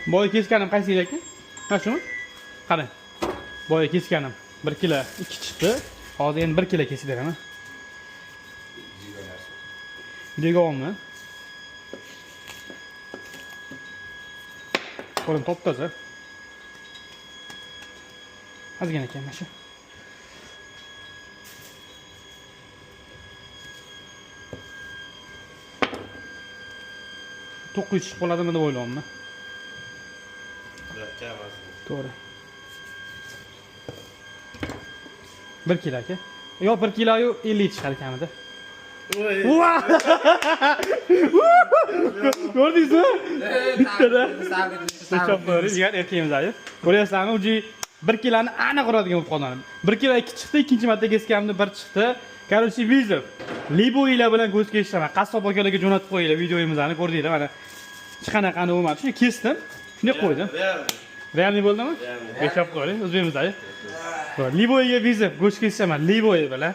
Boya kesganim qaysi aka? Ha shumi? Qarang. Boya kesganim 1 kilo 2 chiqdi. Hozir endi 1 kilo kesib beraman. Degovmi? Qo'lim top-toza. Ozgina ekan mana shu. To'qqiz chiqib qoladimi deb o'ylayapman. To'g'ri. 1 kilo aka. Yo 1 kilo yu 50 chiqar kamida. Ko'rdingizmi? Bittada. Chop qo'yib yegan erkaymiz ayi. Ko'ryapsizlarmi? Uji 1 kiloni aniq uradigan bo'lib qoldim. 1 kilo 2 chiqdi, ikkinchi marta kesganimda 1 chiqdi. Короче, vizor. Liboylar bilan ko'z keshaman. Qassob akalarga jo'natib qo'yinglar videomizni ko'rdinglar mana. Hech qanaqani bo'lmadi. Shuni kesdim. Shunday qo'ydim. Realni bo'ldimi? Bechop qo'ying, o'zbekmiz ayi. Liboyga vizor go'sht kesaman, liboy bilan.